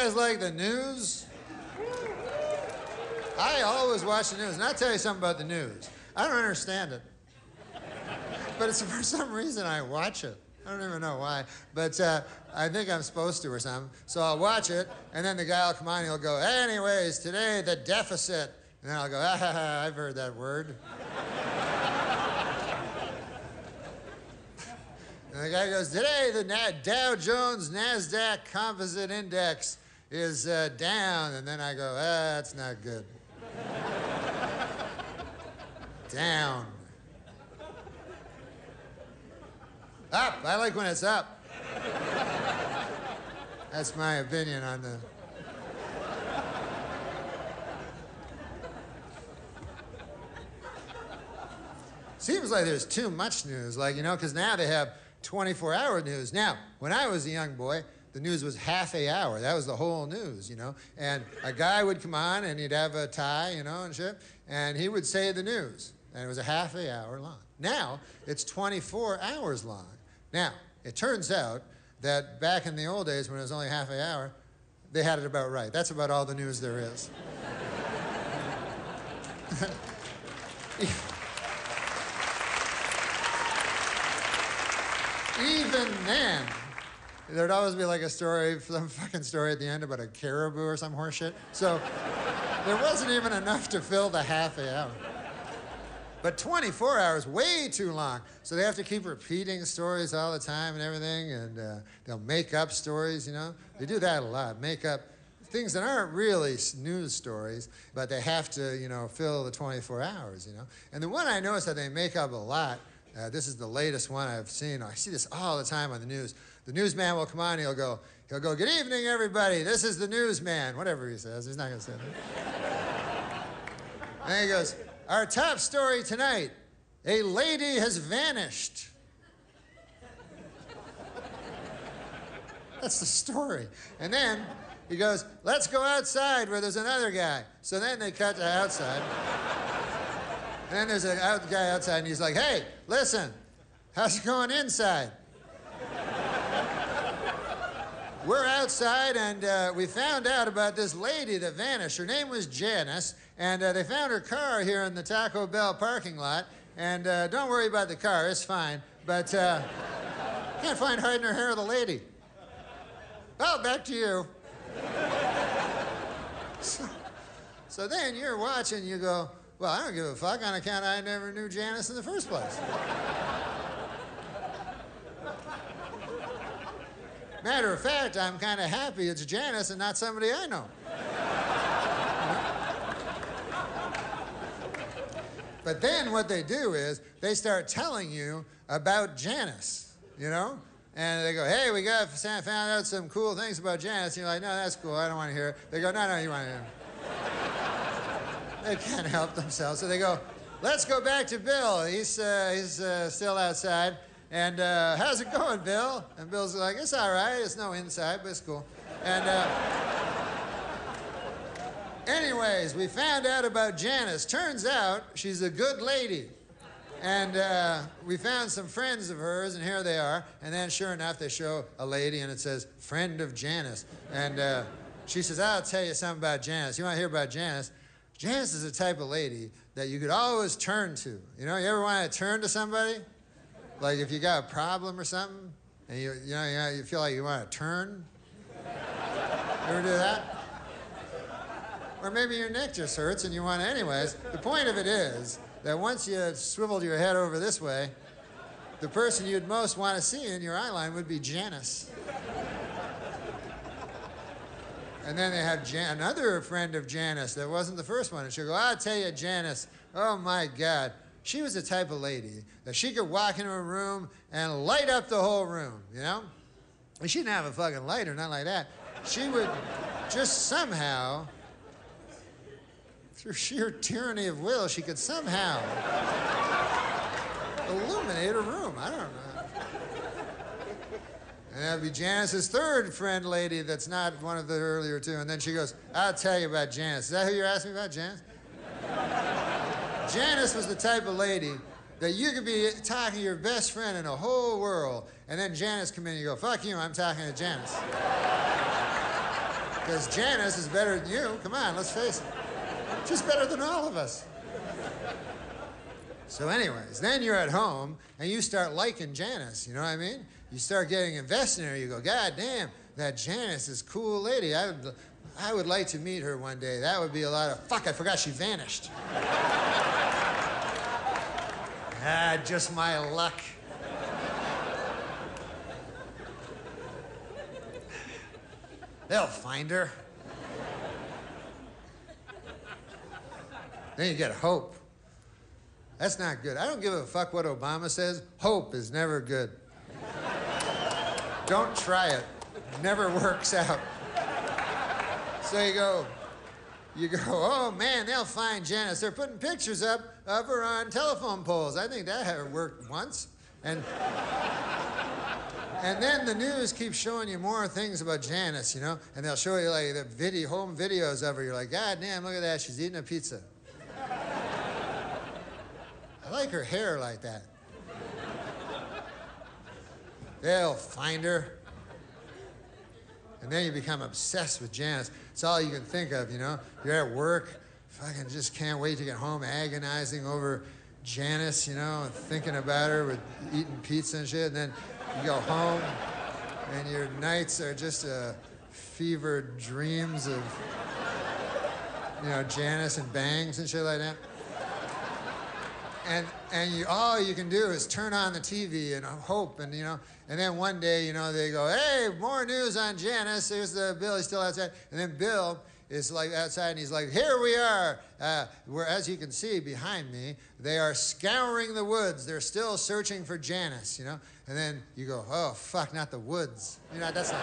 guys like the news? I always watch the news, and I'll tell you something about the news. I don't understand it. But it's for some reason I watch it. I don't even know why, but I think I'm supposed to or something. So I'll watch it, and then the guy will come on and he'll go, anyways, today the deficit. And then I'll go, I've heard that word. And the guy goes, today the Dow Jones NASDAQ Composite Index is down. And then I go, that's not good. Down. Up. I like when it's up. That's my opinion on the... Seems like there's too much news, like, you know, because now they have 24-hour news. Now, when I was a young boy, the news was half an hour. That was the whole news, you know. And a guy would come on, and he'd have a tie, you know, and shit, and he would say the news. And it was a half an hour long. Now, it's 24 hours long. Now, it turns out that back in the old days when it was only half an hour, they had it about right. That's about all the news there is. Even then, there'd always be like a story, some fucking story at the end about a caribou or some horse shit. So there wasn't even enough to fill the half an hour. But 24 hours, way too long. So they have to keep repeating stories all the time and everything, and they'll make up stories, you know? They do that a lot, make up things that aren't really news stories, but they have to, you know, fill the 24 hours, you know? And the one I noticed that they make up a lot, this is the latest one I've seen. I see this all the time on the news. The newsman will come on, and he'll go, good evening, everybody. This is the newsman. Whatever he says, he's not going to say that. And he goes, our top story tonight, a lady has vanished. That's the story. And then he goes, let's go outside where there's another guy. So then they cut to outside. And then there's a guy outside, and he's like, hey, listen, how's it going inside? We're outside, and we found out about this lady that vanished. Her name was Janice, and they found her car here in the Taco Bell parking lot. And don't worry about the car, it's fine. But can't find hiding her hair of the lady. Well, back to you. So then you're watching, you go, well, I don't give a fuck on account I never knew Janice in the first place. Matter of fact, I'm kind of happy it's Janice and not somebody I know. But then what they do is they start telling you about Janice, you know? And they go, hey, we found out some cool things about Janice. And you're like, no, that's cool, I don't want to hear it. They go, no, you want to hear it. They can't help themselves. So they go, let's go back to Bill. He's still outside. And how's it going, Bill? And Bill's like, it's all right. It's no inside, but it's cool. And anyways, we found out about Janice. Turns out she's a good lady. And we found some friends of hers, and here they are. And then sure enough, they show a lady, and it says, friend of Janice. And she says, I'll tell you something about Janice. You want to hear about Janice? Janice is the type of lady that you could always turn to. You know, you ever want to turn to somebody? Like if you got a problem or something, and you feel like you want to turn? You ever do that? Or maybe your neck just hurts and you want to anyways. The point of it is that once you swiveled your head over this way, the person you'd most want to see in your eye line would be Janice. And then they have another friend of Janice that wasn't the first one. And she'll go, I'll tell you, Janice, oh my God. She was the type of lady that she could walk into a room and light up the whole room, you know? And she didn't have a fucking lighter, not like that. She would just somehow, through sheer tyranny of will, she could somehow illuminate a room. I don't know. And that'd be Janice's third friend lady that's not one of the earlier two. And then she goes, I'll tell you about Janice. Is that who you're asking about, Janice? Janice was the type of lady that you could be talking to your best friend in the whole world, and then Janice come in and you go, fuck you, I'm talking to Janice. Because Janice is better than you. Come on, let's face it. She's better than all of us. So anyways, then you're at home and you start liking Janice, you know what I mean? You start getting invested in her. You go, God damn, that Janice is a cool lady. I would like to meet her one day. That would be a lot of, fuck, I forgot she vanished. Just my luck. They'll find her. Then you get hope. That's not good. I don't give a fuck what Obama says. Hope is never good. Don't try it. It never works out. So you go, oh man, they'll find Janice. They're putting pictures up of her on telephone poles. I think that had worked once. And then the news keeps showing you more things about Janice, you know? And they'll show you like the home videos of her. You're like, God damn, look at that. She's eating a pizza. I like her hair like that. They'll find her. And then you become obsessed with Janice. It's all you can think of, you know? You're at work, fucking just can't wait to get home, agonizing over Janice, you know, and thinking about her with eating pizza and shit. And then you go home, and your nights are just fevered dreams of, you know, Janice and bangs and shit like that. And all you can do is turn on the TV and hope, and you know, and then one day, you know, they go, hey, more news on Janice. Here's Bill, he's still outside. And then Bill is like outside, and he's like, here we are. Where, as you can see behind me, they are scouring the woods. They're still searching for Janice, you know. And then you go, oh fuck, not the woods. You know, that's not.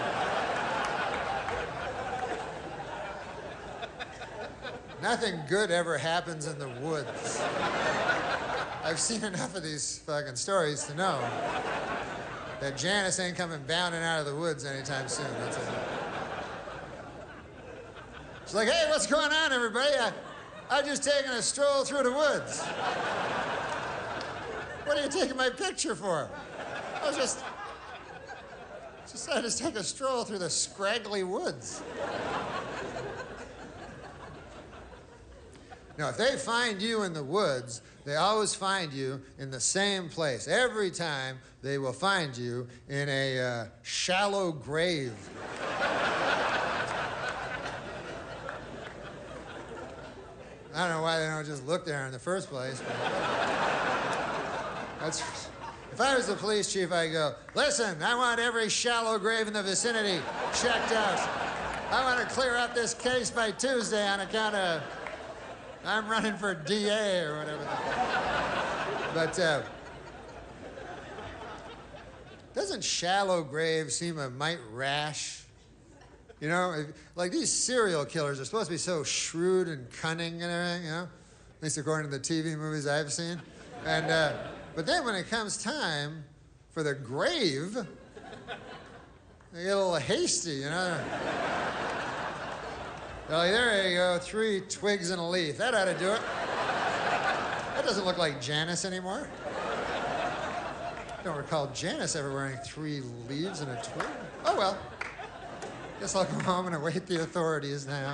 Nothing good ever happens in the woods. I've seen enough of these fucking stories to know that Janice ain't coming bounding out of the woods anytime soon. That's it. She's like, hey, what's going on, everybody? I'm just taking a stroll through the woods. What are you taking my picture for? I just take a stroll through the scraggly woods. Now, if they find you in the woods, they always find you in the same place. Every time, they will find you in a shallow grave. I don't know why they don't just look there in the first place. But if I was the police chief, I'd go, listen, I want every shallow grave in the vicinity checked out. I want to clear up this case by Tuesday on account of I'm running for DA or whatever. But doesn't shallow grave seem a mite rash? You know, like these serial killers are supposed to be so shrewd and cunning and everything, you know? At least according to the TV movies I've seen. And, but then when it comes time for the grave, they get a little hasty, you know? They're like, there you go, 3 twigs and a leaf. That ought to do it. That doesn't look like Janice anymore. I don't recall Janice ever wearing 3 leaves and a twig. Oh, well. Guess I'll go home and await the authorities now.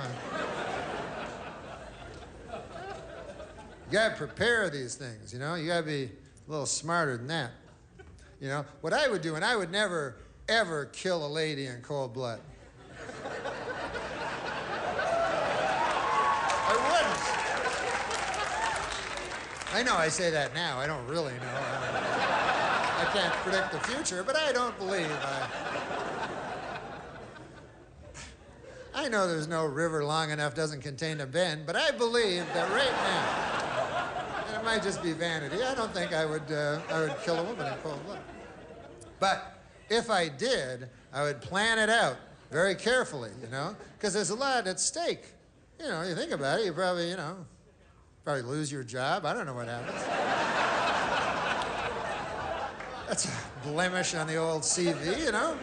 You gotta prepare these things, you know? You gotta be a little smarter than that. You know? What I would do, and I would never, ever kill a lady in cold blood. I know I say that now. I don't really know. I can't predict the future, but I don't believe I know there's no river long enough doesn't contain a bend, but I believe that right now, and it might just be vanity, I don't think I would kill a woman in cold blood. But if I did, I would plan it out very carefully, you know, because there's a lot at stake. You know, you think about it, you probably, you know, probably lose your job. I don't know what happens. That's a blemish on the old CV, you know?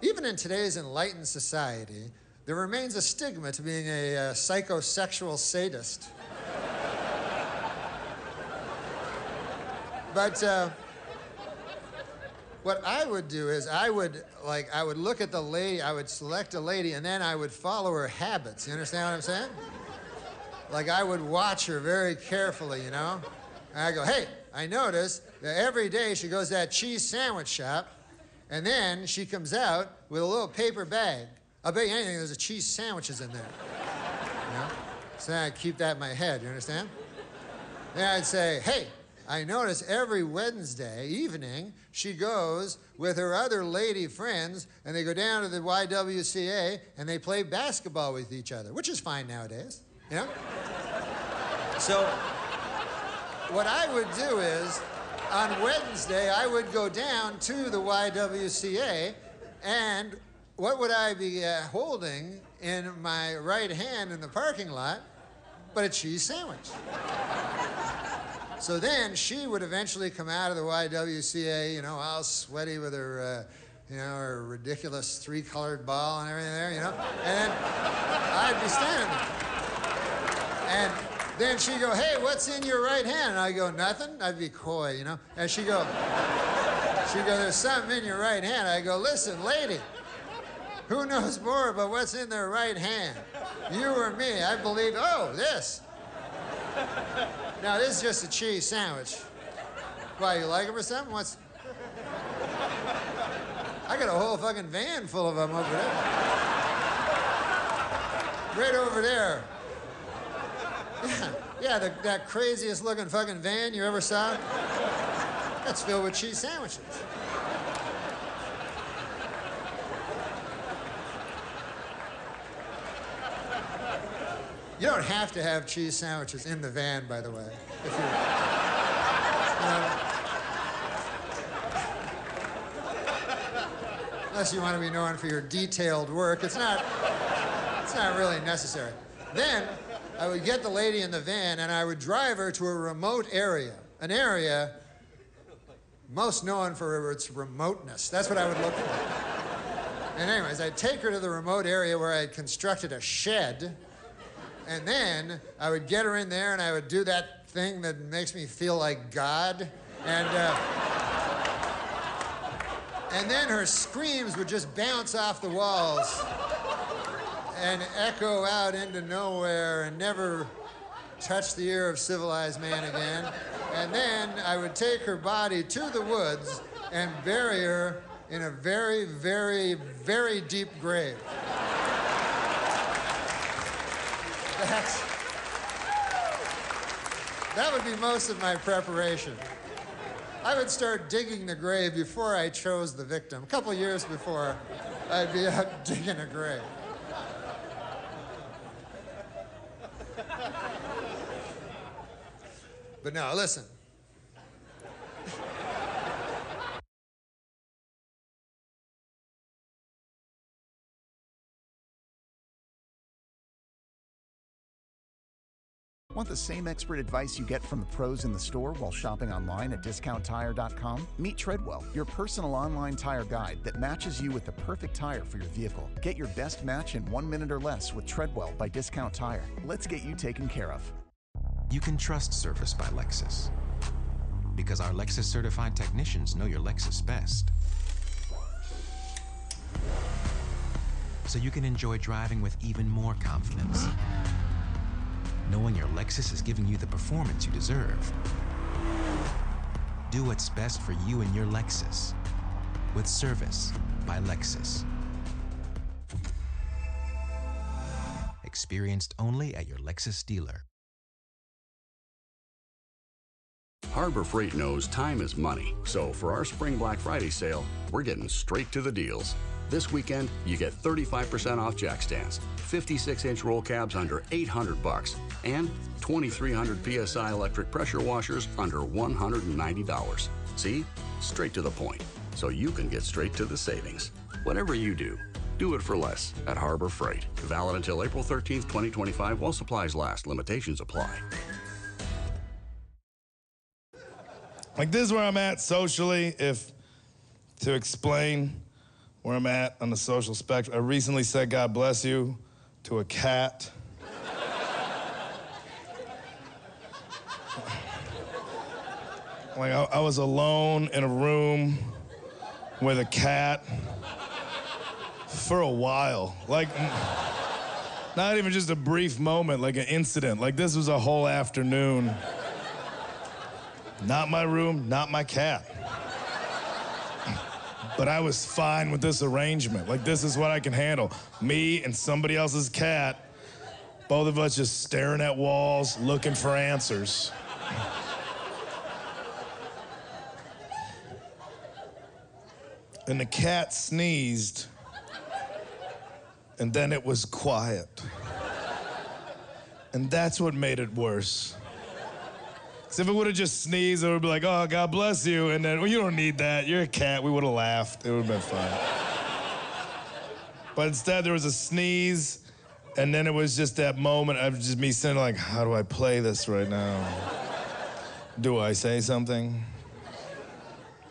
Even in today's enlightened society, there remains a stigma to being a psychosexual sadist. what I would do is I would look at the lady, I would select a lady, and then I would follow her habits. You understand what I'm saying? Like, I would watch her very carefully, you know? And I go, hey, I notice that every day she goes to that cheese sandwich shop, and then she comes out with a little paper bag. I'll bet you anything there's a cheese sandwiches in there. You know? So then I'd keep that in my head, you understand? Then I'd say, hey, I notice every Wednesday evening she goes with her other lady friends and they go down to the YWCA and they play basketball with each other, which is fine nowadays, you know? So what I would do is on Wednesday I would go down to the YWCA and what would I be holding in my right hand in the parking lot but a cheese sandwich? So then she would eventually come out of the YWCA, you know, all sweaty with her, you know, her ridiculous three-colored ball and everything there, you know? And then I'd be standing there. And then she'd go, hey, what's in your right hand? And I'd go, nothing. I'd be coy, you know? And she'd go, there's something in your right hand. I'd go, listen, lady, who knows more about what's in their right hand? You or me? I believe, oh, this. Now, this is just a cheese sandwich. Why, you like them or something? What's... I got a whole fucking van full of them over there. Right over there. Yeah, that craziest looking fucking van you ever saw? That's filled with cheese sandwiches. You don't have to have cheese sandwiches in the van, by the way. If you unless you want to be known for your detailed work, it's not really necessary. Then I would get the lady in the van and I would drive her to a remote area, an area most known for its remoteness. That's what I would look for. And anyways, I'd take her to the remote area where I had constructed a shed. And then I would get her in there and I would do that thing that makes me feel like God. And then her screams would just bounce off the walls and echo out into nowhere and never touch the ear of civilized man again. And then I would take her body to the woods and bury her in a very, very, very deep grave. That would be most of my preparation. I would start digging the grave before I chose the victim. A couple years before, I'd be out digging a grave. But no, listen. Want the same expert advice you get from the pros in the store while shopping online at DiscountTire.com? Meet Treadwell, your personal online tire guide that matches you with the perfect tire for your vehicle. Get your best match in 1 minute or less with Treadwell by Discount Tire. Let's get you taken care of. You can trust service by Lexus, because our Lexus certified technicians know your Lexus best. So you can enjoy driving with even more confidence, knowing your Lexus is giving you the performance you deserve. Do what's best for you and your Lexus with service by Lexus. Experienced only at your Lexus dealer. Harbor Freight knows time is money, so for our Spring Black Friday sale, we're getting straight to the deals. This weekend, you get 35% off jack stands, 56-inch roll cabs under $800, and 2,300 PSI electric pressure washers under $190. See? Straight to the point, so you can get straight to the savings. Whatever you do, do it for less at Harbor Freight. Valid until April 13th, 2025 while supplies last. Limitations apply. Like, this is where I'm at socially, to explain where I'm at on the social spectrum. I recently said God bless you to a cat. Like, I was alone in a room with a cat for a while. Like, not even just a brief moment, like an incident. Like, this was a whole afternoon. Not my room, not my cat. But I was fine with this arrangement. Like, this is what I can handle. Me and somebody else's cat, both of us just staring at walls, looking for answers. And the cat sneezed, and then it was quiet. And that's what made it worse. Because if it would have just sneezed, it would be like, oh, God bless you. And then, well, you don't need that. You're a cat. We would have laughed. It would have been fine. But instead, there was a sneeze, and then it was just that moment of just me sitting like, how do I play this right now? Do I say something?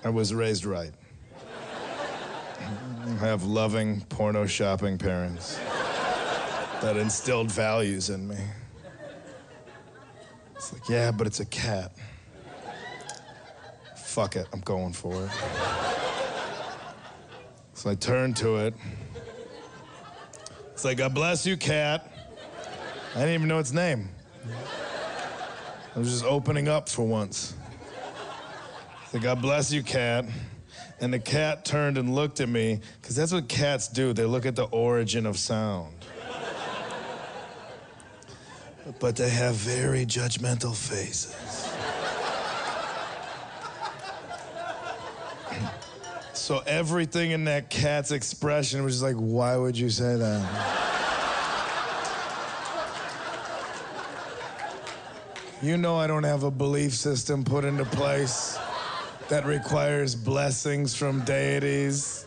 I was raised right. I have loving, porno shopping parents that instilled values in me. It's like, yeah, but it's a cat. Fuck it, I'm going for it. So I turned to it. It's like, God bless you, cat. I didn't even know its name. I was just opening up for once. It's like, God bless you, cat. And the cat turned and looked at me, because that's what cats do. They look at the origin of sound. But they have very judgmental faces. So everything in that cat's expression was just like, why would you say that? You know I don't have a belief system put into place that requires blessings from deities.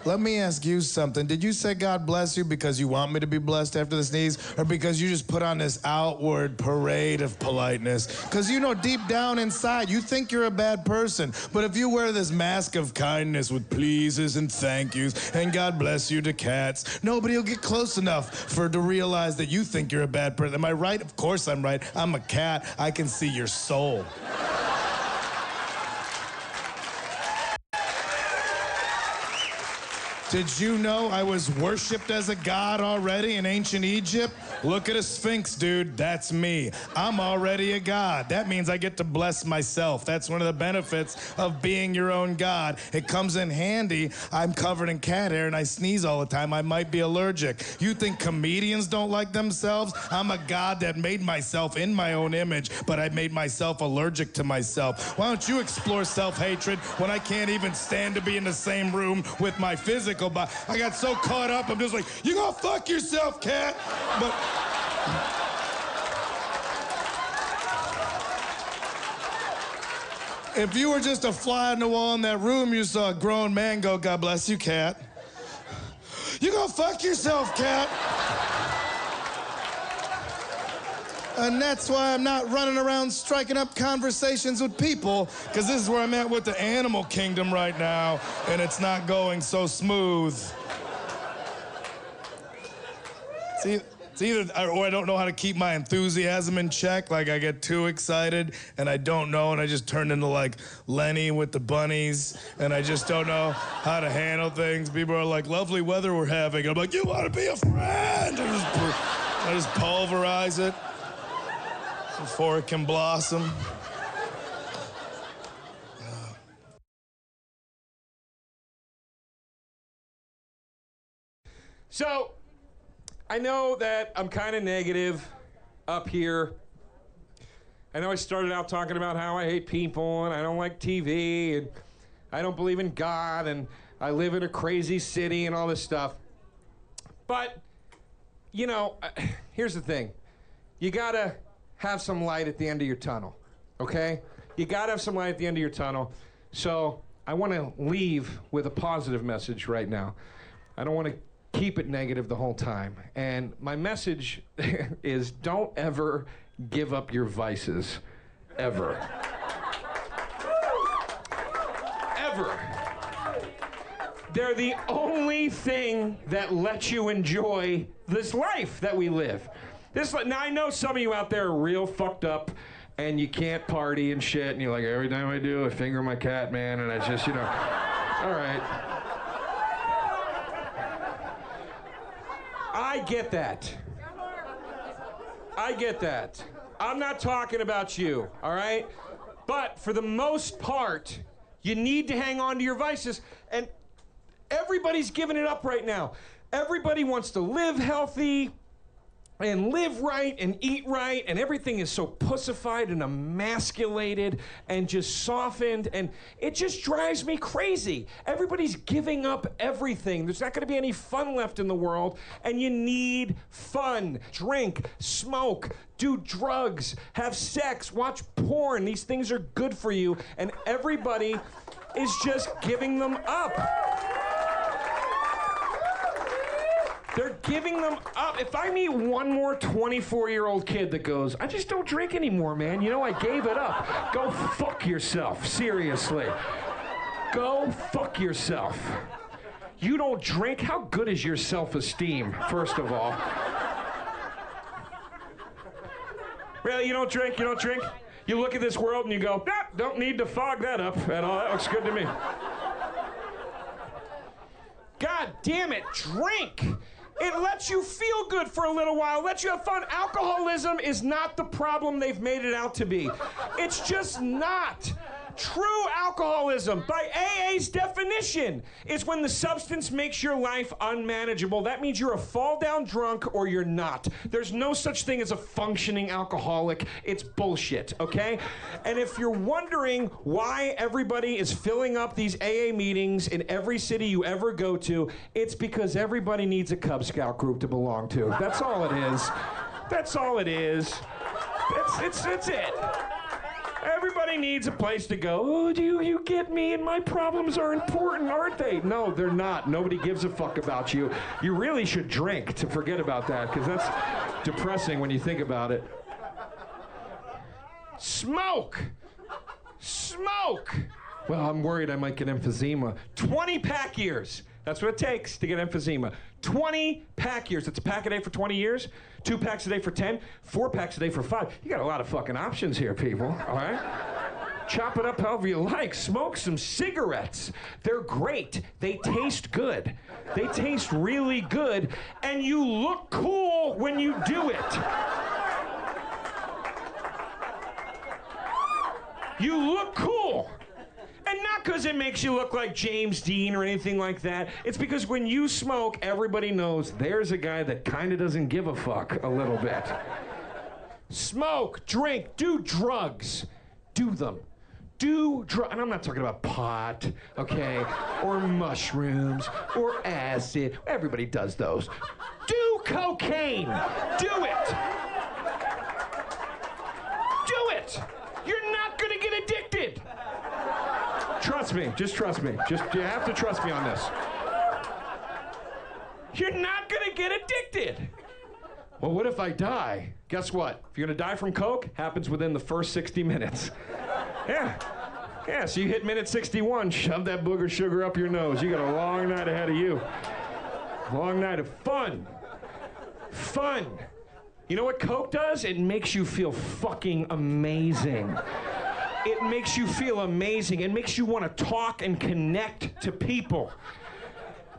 Let me ask you something. Did you say God bless you because you want me to be blessed after the sneeze, or because you just put on this outward parade of politeness? Because you know deep down inside, you think you're a bad person. But if you wear this mask of kindness with pleases and thank yous and God bless you to cats, nobody will get close enough to realize that you think you're a bad person. Am I right? Of course I'm right. I'm a cat. I can see your soul. Did you know I was worshipped as a god already in ancient Egypt? Look at a sphinx, dude. That's me. I'm already a god. That means I get to bless myself. That's one of the benefits of being your own god. It comes in handy. I'm covered in cat hair and I sneeze all the time. I might be allergic. You think comedians don't like themselves? I'm a god that made myself in my own image, but I made myself allergic to myself. Why don't you explore self-hatred when I can't even stand to be in the same room with my physical body? I got so caught up, I'm just like, you gonna fuck yourself, cat? But if you were just a fly on the wall in that room, you saw a grown man go, God bless you, cat. You gonna fuck yourself, cat? And that's why I'm not running around striking up conversations with people, because this is where I'm at with the animal kingdom right now, and it's not going so smooth. See, it's either, or I don't know how to keep my enthusiasm in check, like I get too excited, and I don't know, and I just turn into like Lenny with the bunnies, and I just don't know how to handle things. People are like, lovely weather we're having. I'm like, you want to be a friend? I just pulverize it before it can blossom. So, I know that I'm kind of negative up here. I know I started out talking about how I hate people and I don't like TV and I don't believe in God and I live in a crazy city and all this stuff. But, you know, here's the thing. You gotta have some light at the end of your tunnel, okay? You gotta have some light at the end of your tunnel. So I want to leave with a positive message right now. I don't want to keep it negative the whole time. And my message is don't ever give up your vices, ever. Ever. They're the only thing that lets you enjoy this life that we live. Now, I know some of you out there are real fucked up and you can't party and shit, and you're like, every time I do, I finger my cat, man, and I just, you know, all right. I get that. I get that. I'm not talking about you, all right? But for the most part, you need to hang on to your vices. And everybody's giving it up right now. Everybody wants to live healthy and live right and eat right, and everything is so pussified and emasculated and just softened, and it just drives me crazy. Everybody's giving up everything. There's not going to be any fun left in the world, and you need fun. Drink, smoke, do drugs, have sex, watch porn. These things are good for you, and everybody is just giving them up. They're giving them up. If I meet one more 24-year-old kid that goes, I just don't drink anymore, man. You know, I gave it up. Go fuck yourself. Seriously. Go fuck yourself. You don't drink? How good is your self-esteem, first of all? Really, you don't drink? You don't drink? You look at this world and you go, nah, don't need to fog that up at all. That looks good to me. God damn it, drink! It lets you feel good for a little while, lets you have fun. Alcoholism is not the problem they've made it out to be. It's just not. True alcoholism, by AA's definition, is when the substance makes your life unmanageable. That means you're a fall-down drunk or you're not. There's no such thing as a functioning alcoholic. It's bullshit, okay? And if you're wondering why everybody is filling up these AA meetings in every city you ever go to, it's because everybody needs a Cub Scout group to belong to. That's all it is. That's all it is. It's it. Everybody needs a place to go. Oh, do you get me? And my problems are important, aren't they? No, they're not. Nobody gives a fuck about you. You really should drink to forget about that, because that's depressing when you think about it. Smoke! Smoke! Well, I'm worried I might get emphysema. 20 pack years. That's what it takes to get emphysema. 20 pack years. It's a pack a day for 20 years. 2 packs a day for 10. 4 packs a day for 5. You got a lot of fucking options here, people. All right? Chop it up however you like. Smoke some cigarettes. They're great. They taste good. They taste really good. And you look cool when you do it. You look cool. And not because it makes you look like James Dean or anything like that. It's because when you smoke, everybody knows there's a guy that kind of doesn't give a fuck a little bit. Smoke, drink, do drugs. Do them. And I'm not talking about pot, okay, or mushrooms, or acid. Everybody does those. Do cocaine. Do it. Do it. You're not going to get addicted. Trust me, just trust me. You have to trust me on this. You're not gonna get addicted. Well, what if I die? Guess what? If you're gonna die from coke, happens within the first 60 minutes. Yeah, so you hit minute 61, shove that booger sugar up your nose. You got a long night ahead of you. Long night of fun. Fun. You know what coke does? It makes you feel fucking amazing. It makes you feel amazing. It makes you want to talk and connect to people.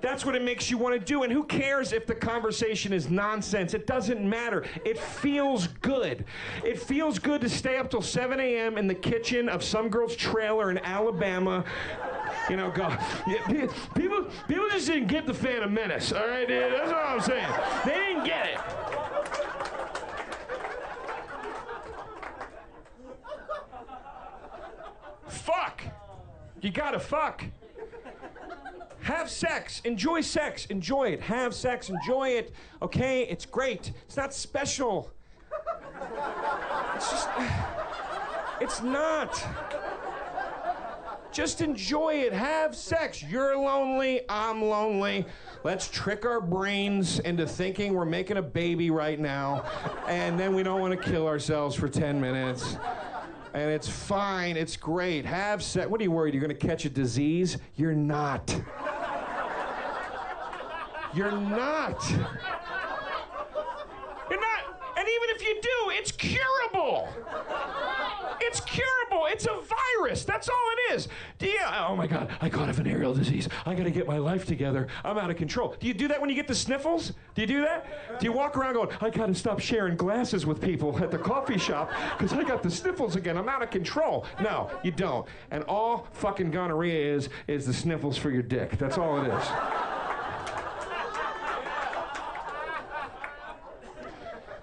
That's what it makes you want to do. And who cares if the conversation is nonsense? It doesn't matter. It feels good. It feels good to stay up till 7 a.m. in the kitchen of some girl's trailer in Alabama. You know, go. Yeah, people just didn't get the Phantom Menace, all right? That's all I'm saying. They didn't get it. Fuck. You gotta fuck. Have sex. Enjoy it. Have sex. Enjoy it. Okay? It's great. It's not special. It's just... It's not. Just enjoy it. Have sex. You're lonely. I'm lonely. Let's trick our brains into thinking we're making a baby right now, and then we don't want to kill ourselves for 10 minutes. And it's fine. It's great. Have sex. What are you worried? You're going to catch a disease? You're not. You're not. You're not. And even if you do, it's curable. It's curable. normal. It's a virus. That's all it is. Oh my God, I caught a venereal disease. I gotta get my life together. I'm out of control. Do you do that when you get the sniffles? Do you do that? Do you walk around going, I gotta stop sharing glasses with people at the coffee shop because I got the sniffles again. I'm out of control. No, you don't. And all fucking gonorrhea is the sniffles for your dick. That's all it is.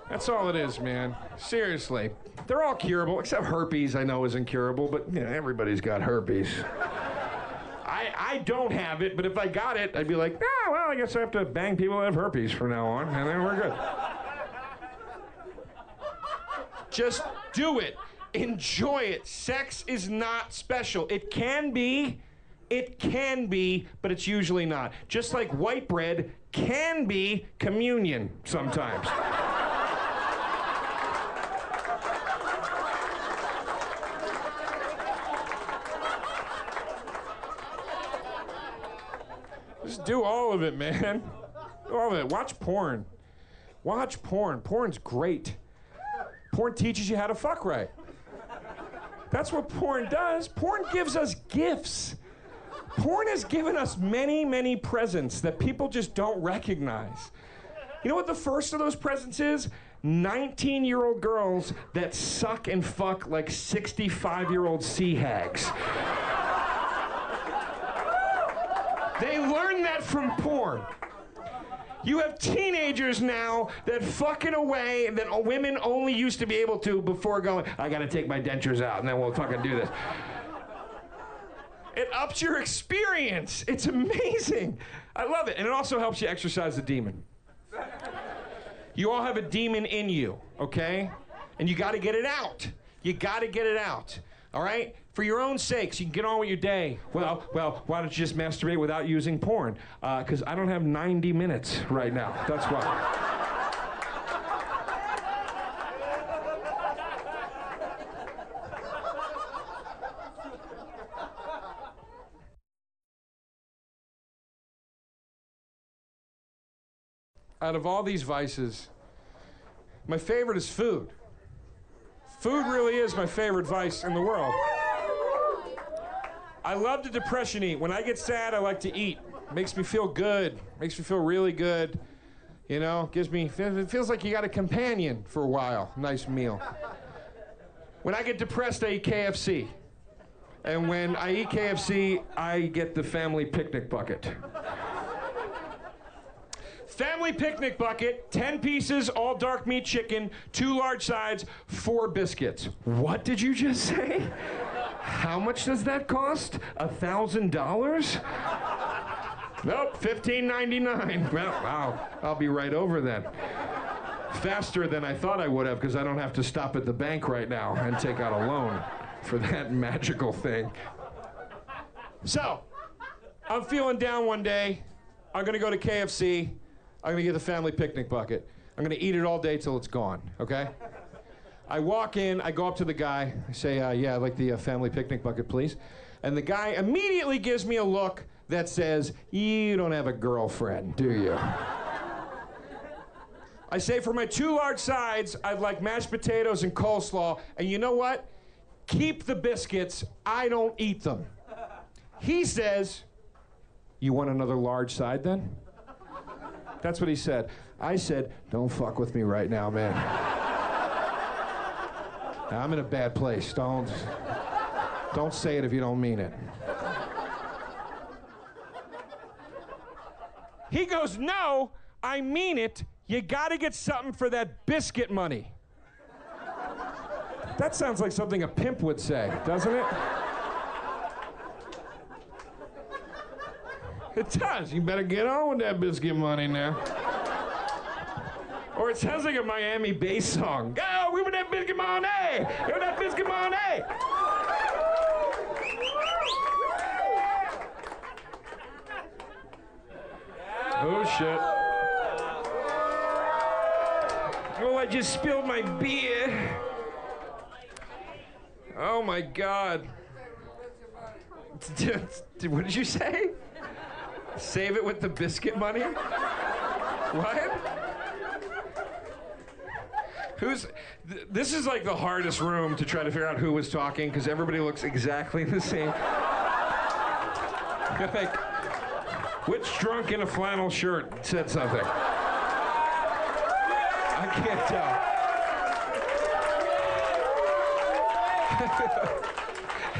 That's all it is, man. Seriously. They're all curable, except herpes I know isn't curable, but you know, everybody's got herpes. I don't have it, but if I got it, I'd be like, well, I guess I have to bang people that have herpes from now on, and then we're good. Just do it. Enjoy it. Sex is not special. It can be, but it's usually not. Just like white bread can be communion sometimes. Just do all of it, man. Do all of it. Watch porn. Watch porn. Porn's great. Porn teaches you how to fuck right. That's what porn does. Porn gives us gifts. Porn has given us many, many presents that people just don't recognize. You know what the first of those presents is? 19-year-old girls that suck and fuck like 65-year-old sea hags. They learn that from porn. You have teenagers now that fucking away that women only used to be able to before going, I gotta take my dentures out and then we'll fucking do this. It ups your experience. It's amazing. I love it. And it also helps you exercise the demon. You all have a demon in you, okay? And you gotta get it out. You gotta get it out, all right? For your own sakes, you can get on with your day. Well, why don't you just masturbate without using porn? Because I don't have 90 minutes right now. That's why. Out of all these vices, my favorite is food. Food really is my favorite vice in the world. I love to depression eat. When I get sad, I like to eat. Makes me feel good. Makes me feel really good. You know, it feels like you got a companion for a while. Nice meal. When I get depressed, I eat KFC. And when I eat KFC, I get the family picnic bucket. Family picnic bucket, 10 pieces, all dark meat chicken, 2 large sides, 4 biscuits. What did you just say? How much does that cost? $1,000? Nope, $15.99. Well, I'll be right over then. Faster than I thought I would have, because I don't have to stop at the bank right now and take out a loan for that magical thing. So, I'm feeling down one day. I'm gonna go to KFC. I'm gonna get the family picnic bucket. I'm gonna eat it all day till it's gone, okay? I walk in, I go up to the guy, I say, yeah, I'd like the family picnic bucket, please. And the guy immediately gives me a look that says, you don't have a girlfriend, do you? I say, for my 2 large sides, I'd like mashed potatoes and coleslaw, and you know what? Keep the biscuits, I don't eat them. He says, you want another large side then? That's what he said. I said, don't fuck with me right now, man. I'm in a bad place. Don't say it if you don't mean it. He goes, no, I mean it. You gotta get something for that biscuit money. That sounds like something a pimp would say, doesn't it? It does. You better get on with that biscuit money now. Or it sounds like a Miami bass song. Go, we with that biscuit money! We with that biscuit money! Oh, shit. Oh, I just spilled my beer. Oh, my God. What did you say? Save it with the biscuit money? What? This is like the hardest room to try to figure out who was talking because everybody looks exactly the same. Like, which drunk in a flannel shirt said something? I can't tell.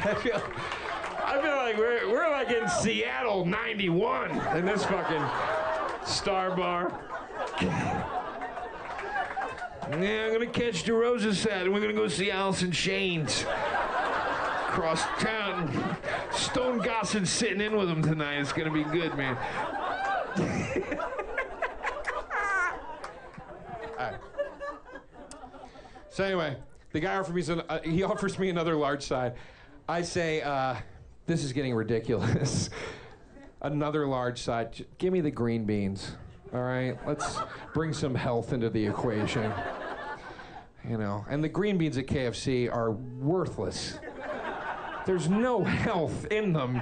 I feel like we're like in Seattle '91 in this fucking Star Bar. Yeah, I'm gonna catch DeRosa set and we're gonna go see Alice in Chains across town. Stone Gossard's sitting in with him tonight. It's gonna be good, man. All right. So anyway, the guy offers me another large side. I say, this is getting ridiculous. Another large side. Give me the green beans. All right, let's bring some health into the equation. You know, and the green beans at KFC are worthless. There's no health in them.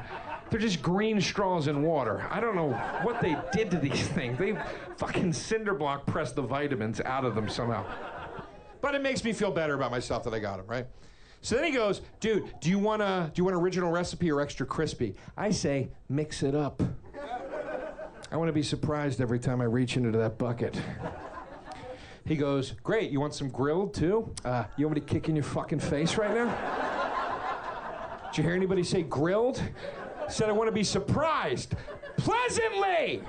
They're just green straws in water. I don't know what they did to these things. They fucking cinder block pressed the vitamins out of them somehow. But it makes me feel better about myself that I got them, right? So then he goes, dude, do you want original recipe or extra crispy? I say, mix it up. I want to be surprised every time I reach into that bucket. He goes, great, you want some grilled too? You want me to kick in your fucking face right now? Did you hear anybody say grilled? Said I want to be surprised. Pleasantly!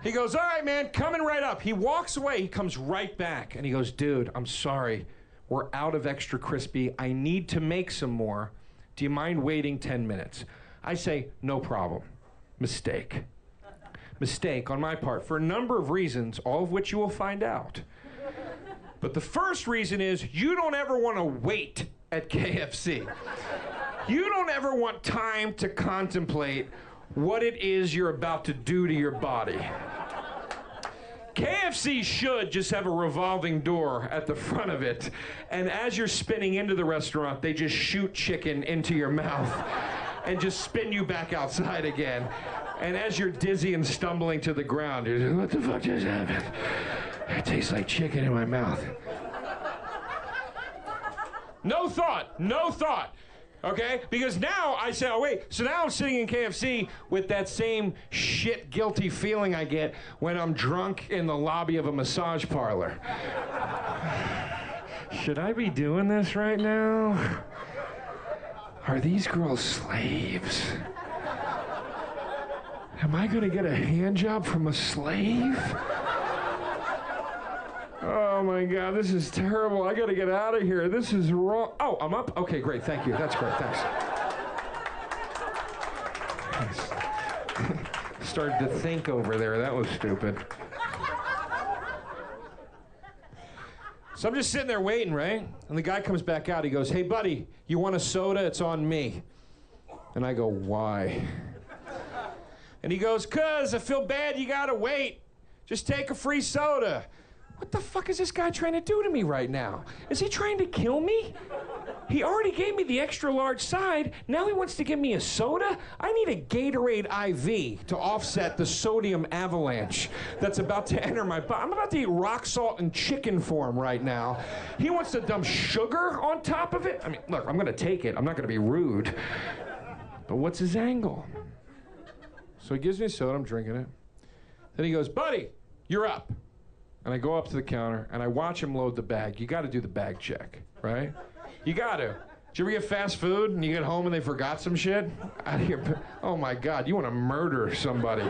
He goes, all right, man, coming right up. He walks away, he comes right back, and he goes, dude, I'm sorry. We're out of extra crispy. I need to make some more. Do you mind waiting 10 minutes? I say, no problem. Mistake. Mistake on my part for a number of reasons, all of which you will find out. But the first reason is you don't ever want to wait at KFC. You don't ever want time to contemplate what it is you're about to do to your body. KFC should just have a revolving door at the front of it, and as you're spinning into the restaurant, they just shoot chicken into your mouth and just spin you back outside again. And as you're dizzy and stumbling to the ground, you're like, what the fuck just happened? It tastes like chicken in my mouth. No thought, no thought. Okay? Because now I say, oh wait, so now I'm sitting in KFC with that same shit guilty feeling I get when I'm drunk in the lobby of a massage parlor. Should I be doing this right now? Are these girls slaves? Am I gonna get a hand job from a slave? Oh my God, this is terrible. I gotta get out of here. This is wrong. Oh, I'm up? Okay, great, thank you. That's great, thanks. Started to think over there, that was stupid. So I'm just sitting there waiting, right? And the guy comes back out, he goes, hey buddy, you want a soda? It's on me. And I go, why? And he goes, 'cause I feel bad you gotta wait. Just take a free soda. What the fuck is this guy trying to do to me right now? Is he trying to kill me? He already gave me the extra large side. Now he wants to give me a soda? I need a Gatorade IV to offset the sodium avalanche that's about to enter my body. I'm about to eat rock salt and chicken for him right now. He wants to dump sugar on top of it? I mean, look, I'm gonna take it. I'm not gonna be rude. But what's his angle? So he gives me a soda, I'm drinking it. Then he goes, buddy, you're up. And I go up to the counter and I watch him load the bag. You gotta do the bag check, right? You gotta. Did you ever get fast food and you get home and they forgot some shit? Oh my God, you wanna murder somebody.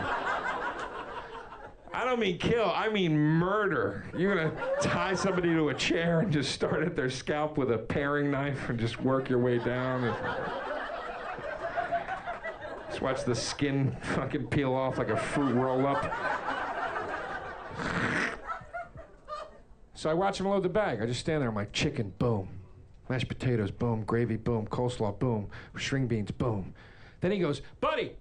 I don't mean kill, I mean murder. You're gonna tie somebody to a chair and just start at their scalp with a paring knife and just work your way down. And just watch the skin fucking peel off like a fruit roll-up. So I watch him load the bag. I just stand there, I'm like, chicken, boom. Mashed potatoes, boom. Gravy, boom. Coleslaw, boom. String beans, boom. Then he goes, buddy,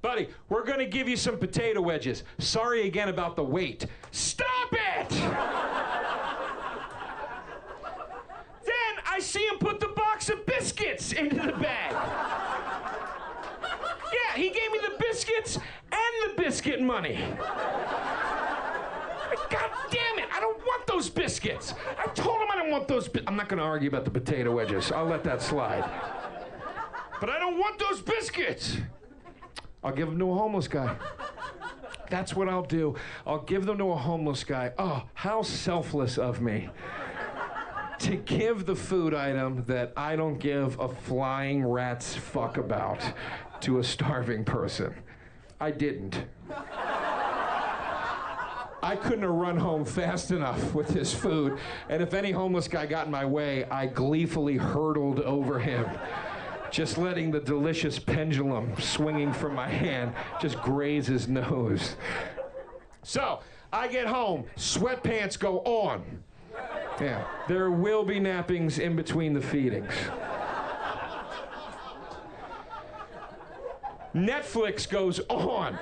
we're gonna give you some potato wedges. Sorry again about the wait. Stop it! Then I see him put the box of biscuits into the bag. Yeah, he gave me the biscuits and the biscuit money. God damn it! I don't want those biscuits. I told him I don't want those. I'm not going to argue about the potato wedges. I'll let that slide. But I don't want those biscuits. I'll give them to a homeless guy. That's what I'll do. I'll give them to a homeless guy. Oh, how selfless of me. To give the food item that I don't give a flying rat's fuck about to a starving person. I didn't. I couldn't have run home fast enough with his food, and if any homeless guy got in my way, I gleefully hurtled over him, just letting the delicious pendulum swinging from my hand just graze his nose. So, I get home, sweatpants go on. Yeah, there will be nappings in between the feedings. Netflix goes on.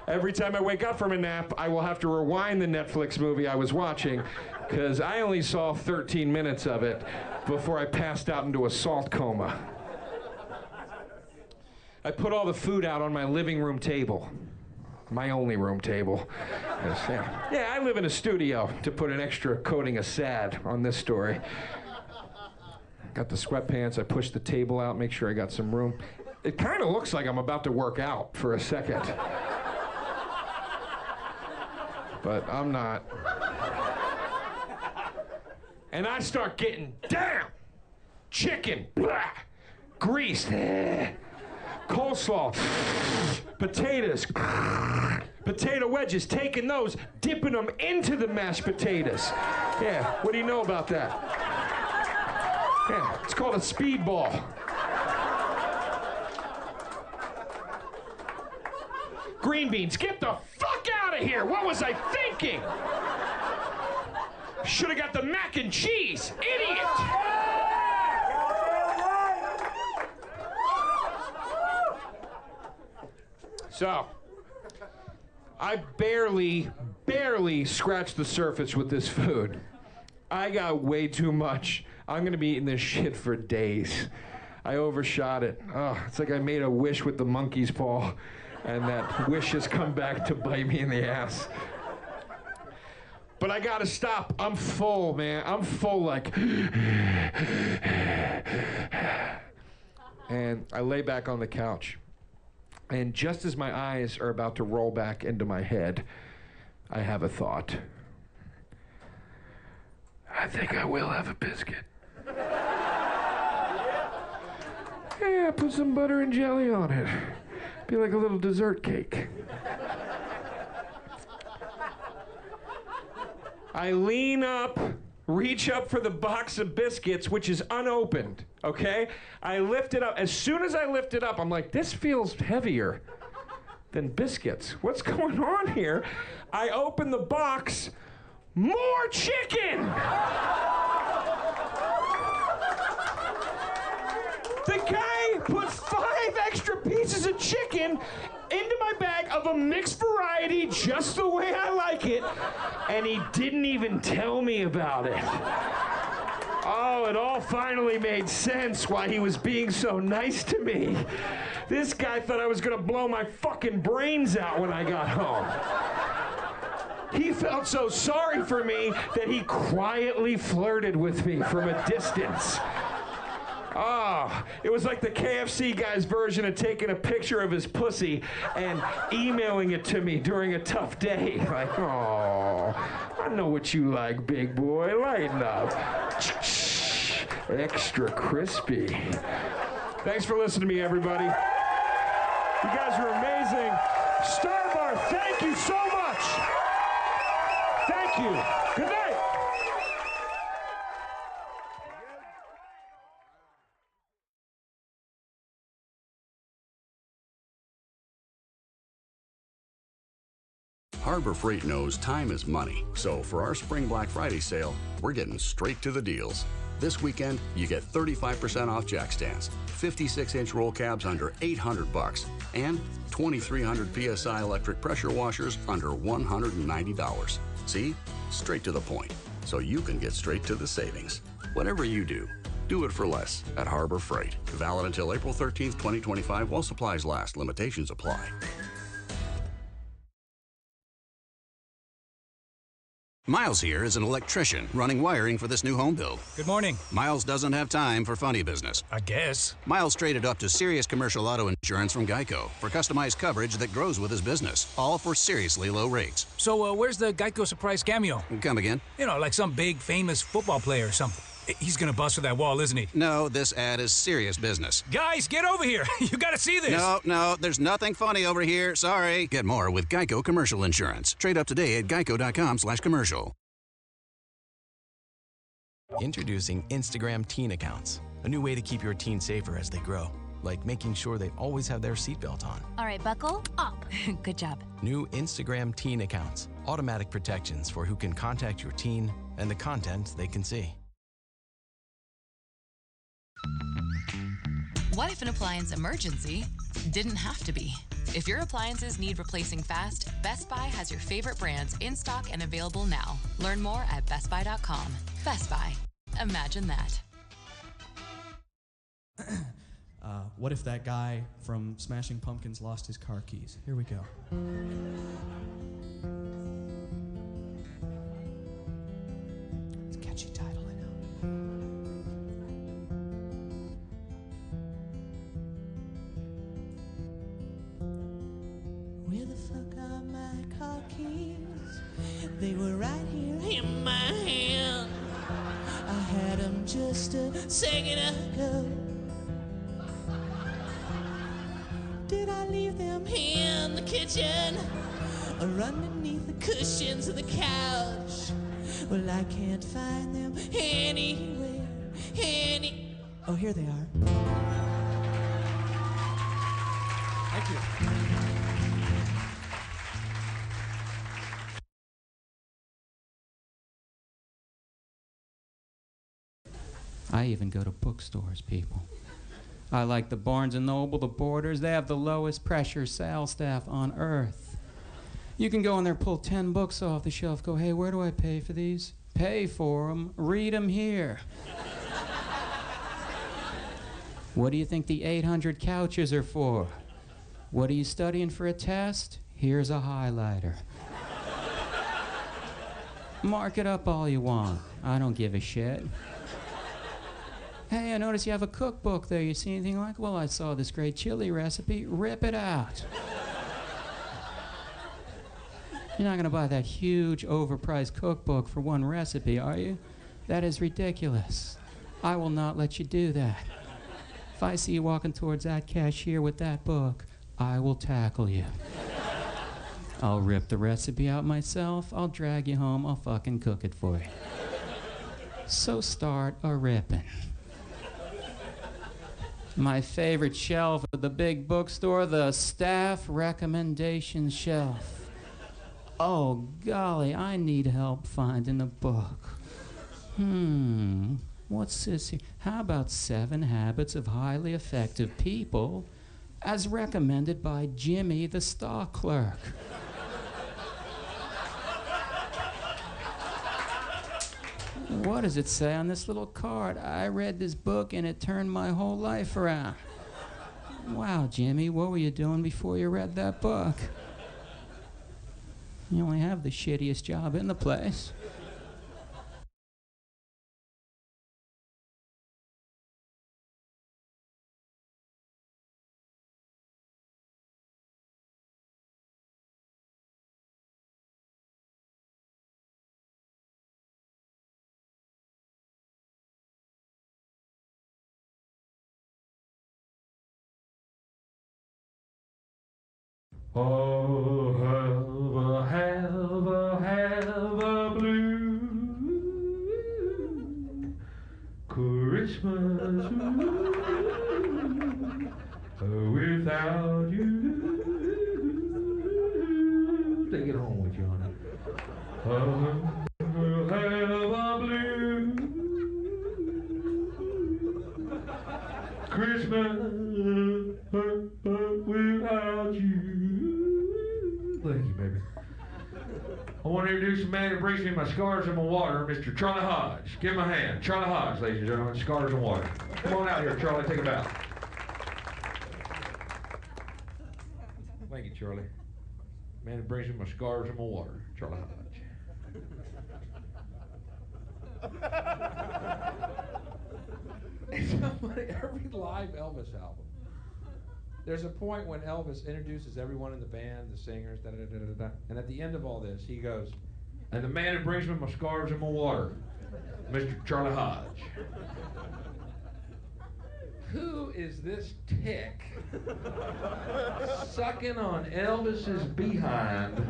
Every time I wake up from a nap, I will have to rewind the Netflix movie I was watching, because I only saw 13 minutes of it before I passed out into a salt coma. I put all the food out on my living room table. My only room table. Yeah, I live in a studio, to put an extra coating of sad on this story. Got the sweatpants, I pushed the table out, make sure I got some room. It kind of looks like I'm about to work out for a second. But I'm not. And I start getting down. Chicken, blah, grease, coleslaw, potatoes, potato wedges, taking those, dipping them into the mashed potatoes. Yeah, what do you know about that? Yeah, it's called a speedball. Green beans, get the fuck out of here! What was I thinking? Should have got the mac and cheese, idiot! So, I barely scratched the surface with this food. I got way too much. I'm gonna be eating this shit for days. I overshot it. Oh, it's like I made a wish with the monkey's paw, and that wish has come back to bite me in the ass. But I gotta stop. I'm full, man. I'm full, like. And I lay back on the couch. And just as my eyes are about to roll back into my head, I have a thought. I think I will have a biscuit. Yeah, put some butter and jelly on it. Be like a little dessert cake. I lean up, reach up for the box of biscuits, which is unopened, okay? I lift it up. As soon as I lift it up, I'm like, this feels heavier than biscuits. What's going on here? I open the box, more chicken! The guy put 5 extra pieces of chicken into my bag of a mixed variety, just the way I like it, and he didn't even tell me about it. Oh, it all finally made sense why he was being so nice to me. This guy thought I was gonna blow my fucking brains out when I got home. He felt so sorry for me that he quietly flirted with me from a distance. Oh, it was like the KFC guy's version of taking a picture of his pussy and emailing it to me during a tough day. Like, oh, I know what you like, big boy. Lighten up. Extra crispy. Thanks for listening to me, everybody. You guys are amazing. Starbar, thank you so much. Thank you. Good night. Harbor Freight knows time is money, so for our Spring Black Friday sale, we're getting straight to the deals. This weekend, you get 35% off jack stands, 56-inch roll cabs under $800, and 2,300 PSI electric pressure washers under $190. See? Straight to the point, so you can get straight to the savings. Whatever you do, do it for less at Harbor Freight. Valid until April 13th, 2025 while supplies last. Limitations apply. Miles here is an electrician running wiring for this new home build. Good morning. Miles doesn't have time for funny business. I guess. Miles traded up to serious commercial auto insurance from Geico for customized coverage that grows with his business, all for seriously low rates. So, where's the Geico surprise cameo? Come again? You know, like some big, famous football player or something. He's gonna bust through that wall, isn't he? No, this ad is serious business. Guys, get over here. You gotta see this. No, there's nothing funny over here. Sorry. Get more with Geico Commercial Insurance. Trade up today at geico.com/commercial. Introducing Instagram teen accounts, a new way to keep your teen safer as they grow, like making sure they always have their seatbelt on. All right, buckle up. Good job. New Instagram teen accounts, automatic protections for who can contact your teen and the content they can see. What if an appliance emergency didn't have to be? If your appliances need replacing fast, Best Buy has your favorite brands in stock and available now. Learn more at bestbuy.com. Best Buy. Imagine that. What if that guy from Smashing Pumpkins lost his car keys? Here we go. It's a catchy title, I know. Where the fuck are my car keys? They were right here in my hand. I had them just a second ago. Did I leave them in the kitchen or underneath the cushions of the couch? Well, I can't find them anywhere. Oh, here they are. Thank you. I even go to bookstores, people. I like the Barnes & Noble, the Borders. They have the lowest pressure sales staff on earth. You can go in there, pull 10 books off the shelf, go, hey, where do I pay for these? Pay for them, read them here. What do you think the 800 couches are for? What are you studying for a test? Here's a highlighter. Mark it up all you want. I don't give a shit. Hey, I noticed you have a cookbook there. You see anything like? Well, I saw this great chili recipe. Rip it out. You're not going to buy that huge, overpriced cookbook for one recipe, are you? That is ridiculous. I will not let you do that. If I see you walking towards that cashier with that book, I will tackle you. I'll rip the recipe out myself. I'll drag you home. I'll fucking cook it for you. So start a ripping. My favorite shelf at the big bookstore, the staff recommendation shelf. Oh, golly, I need help finding a book. What's this here? How about 7 Habits of Highly Effective People as recommended by Jimmy the stock clerk? What does it say on this little card? I read this book and it turned my whole life around. Wow, Jimmy, what were you doing before you read that book? You only have the shittiest job in the place. Oh, have a blue Christmas without you. Take it home with you, honey. Oh, have a blue Christmas without you. Thank you, baby. I want to introduce a man who brings me my scars and my water, Mr. Charlie Hodge. Give him a hand. Charlie Hodge, ladies and gentlemen, scars and water. Come on out here, Charlie, take a bow. Thank you, Charlie. Man who brings me my scars and my water, Charlie Hodge. It's so funny, every live Elvis album, there's a point when Elvis introduces everyone in the band, the singers, da-da-da-da-da-da, and at the end of all this, he goes, and the man who brings me my scarves and my water, Mr. Charlie Hodge. Who is this tick sucking on Elvis's behind,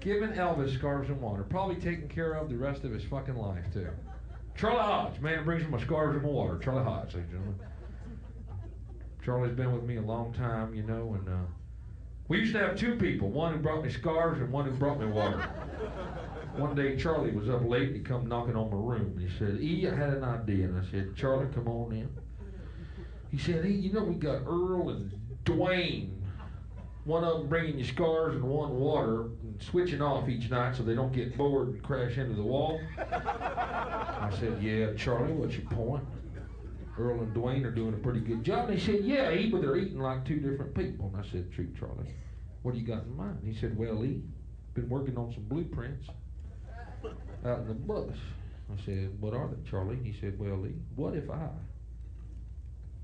giving Elvis scarves and water, probably taking care of the rest of his fucking life, too. Charlie Hodge, man who brings me my scarves and my water. Charlie Hodge, ladies and gentlemen. Charlie's been with me a long time, you know, and we used to have two people, one who brought me scarves and one who brought me water. One day Charlie was up late and he come knocking on my room. He said, E, I had an idea. And I said, Charlie, come on in. He said, hey, you know we got Earl and Dwayne. One of them bringing you scarves and one water and switching off each night so they don't get bored and crash into the wall. I said, yeah, Charlie, what's your point? Earl and Dwayne are doing a pretty good job. And he said, yeah, E, but they're eating like two different people. And I said, true, Charlie. What do you got in mind? He said, well, E, been working on some blueprints out in the bush. I said, what are they, Charlie? He said, well, Lee, what if I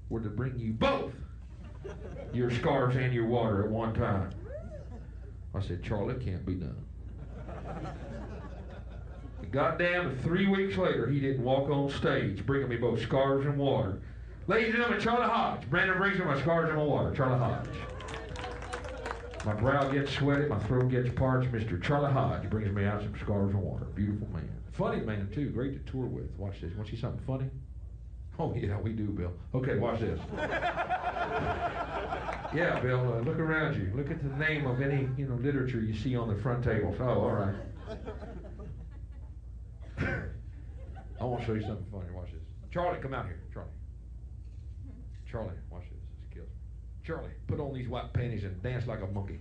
were to bring you both your scarves and your water at one time? I said, Charlie, it can't be done. Goddamn, 3 weeks later, he didn't walk on stage bringing me both scarves and water. Ladies and gentlemen, Charlie Hodge. Brandon brings me my scarves and my water. Charlie Hodge. My brow gets sweaty, my throat gets parched. Mr. Charlie Hodge brings me out some scarves and water. Beautiful man. Funny man, too. Great to tour with. Watch this. Want to see something funny? Oh, yeah, we do, Bill. Okay, watch this. Yeah, Bill, look around you. Look at the name of any, literature you see on the front tables. Oh, all right. I want to show you something funny. Watch this. Charlie, come out here. Charlie. Charlie, watch this. This kills me. Charlie, put on these white panties and dance like a monkey.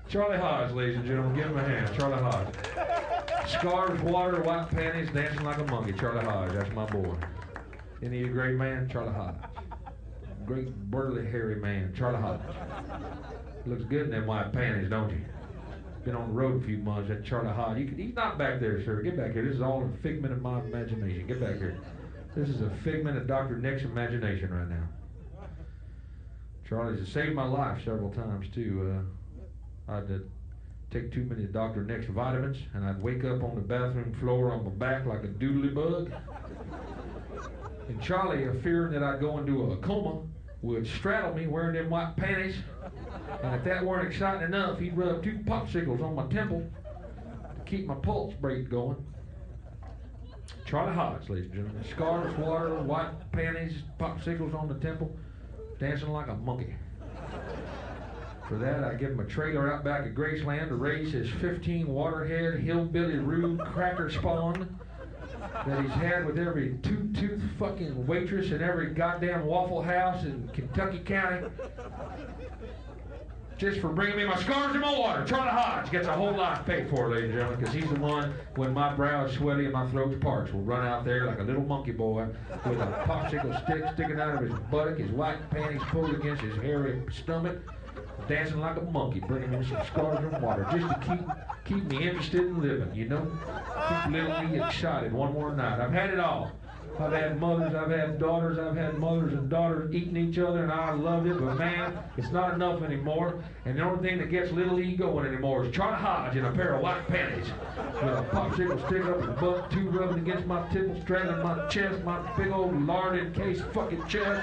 Charlie Hodge, ladies and gentlemen, give him a hand. Charlie Hodge. Scarves, water, white panties, dancing like a monkey. Charlie Hodge, that's my boy. Isn't he a great man? Charlie Hodge. Great burly hairy man, Charlie Hodge. Looks good in them white panties, don't you? Been on the road a few months, that Charlie Hodge. He's not back there, sir. Get back here. This is all a figment of my imagination. Get back here. This is a figment of Dr. Nick's imagination right now. Charlie's saved my life several times, too. I'd take too many Dr. Nick's vitamins, and I'd wake up on the bathroom floor on my back like a doodly bug. And Charlie, fearing that I'd go into a coma, would straddle me wearing them white panties. And if that weren't exciting enough, he'd rub 2 popsicles on my temple to keep my pulse rate going. Charlie Hodge, ladies and gentlemen. Scarves, water, white panties, popsicles on the temple, dancing like a monkey. For that, I give him a trailer out back at Graceland to raise his 15 waterhead hillbilly rude cracker spawn that he's had with every two-tooth fucking waitress in every goddamn Waffle House in Kentucky County. Just for bringing me my scarves and my water. Charlie Hodge gets a whole life paid for, ladies and gentlemen, because he's the one, when my brow is sweaty and my throat's parched, will run out there like a little monkey boy with a popsicle stick sticking out of his buttock, his white panties pulled against his hairy stomach, dancing like a monkey, bringing me some scarves and water, just to keep me interested in living, you know? Keep little me excited one more night. I've had it all. I've had mothers, I've had daughters, I've had mothers and daughters eating each other, and I loved it, but man, it's not enough anymore. And the only thing that gets little E going anymore is Charlie Hodge in a pair of white panties with a popsicle stick up his butt, 2 rubbing against my temples, straddling my chest, my big old lard-encased fucking chest.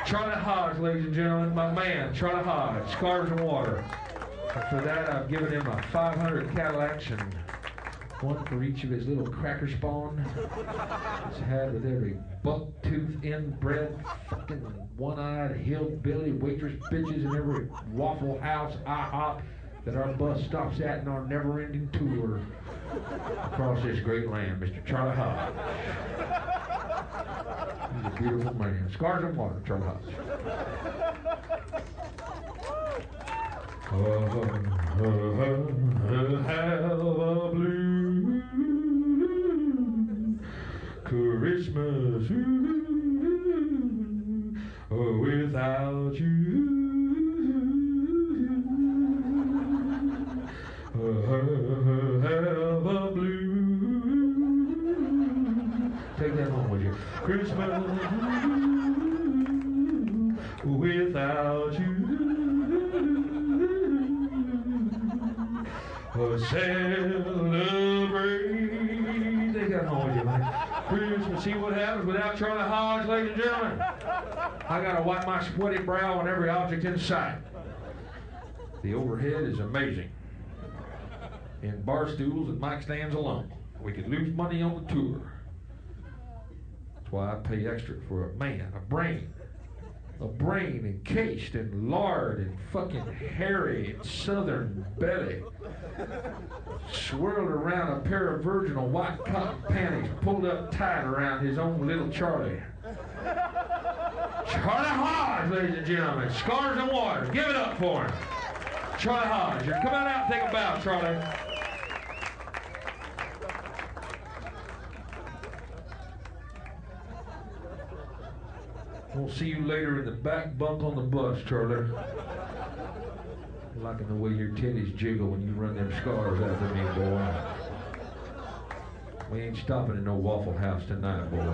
Charlie Hodge, ladies and gentlemen, my man, Charlie Hodge, scarves and water. And for that, I've given him a 500 Cadillacs and one for each of his little cracker spawn. He's had with every buck-tooth, inbred, fucking one-eyed hillbilly waitress bitches in every Waffle House IHOP that our bus stops at in our never-ending tour across this great land, Mr. Charlie Hodge. He's a beautiful man. Scars and water, Charlie Hodge. Have a blue Christmas without without you. Celebrate. They got noisy, man. Christmas. See what happens without Charlie Hodge, ladies and gentlemen. I gotta wipe my sweaty brow on every object in sight. The overhead is amazing. In bar stools and mic stands alone, we could lose money on the tour. That's why I pay extra for a man, a brain encased in lard and fucking hairy and southern belly, swirled around a pair of virginal white cotton panties pulled up tight around his own little Charlie. Charlie Hodge, ladies and gentlemen. Scars and Water. Give it up for him. Charlie Hodge. Come on out and take a bow, Charlie. We'll see you later in the back bunk on the bus, Charlie. Liking the way your titties jiggle when you run them scars after me, boy. We ain't stopping in no Waffle House tonight, boy.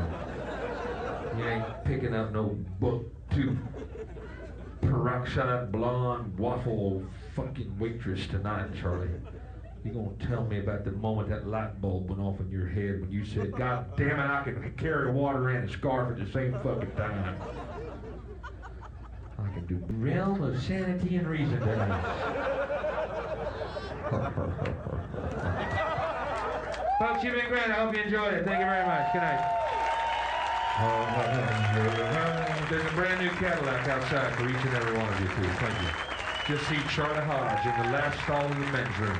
You ain't picking up no buck-tooth, peroxide blonde waffle fucking waitress tonight, Charlie. You gonna tell me about the moment that light bulb went off in your head when you said, God damn it, I can carry water and a scarf at the same fucking time. I can do the realm of sanity and reason tonight. Folks, you've been great. I hope you enjoyed it. Thank you very much. Good night. There's a brand new Cadillac outside for each and every one of you, too. Thank you. Just see Charlie Hodge in the last stall in the men's room.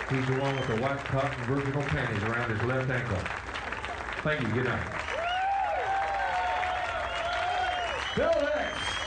He's the one with the white cotton virginal panties around his left ankle. Thank you. Good night. Bill Hicks.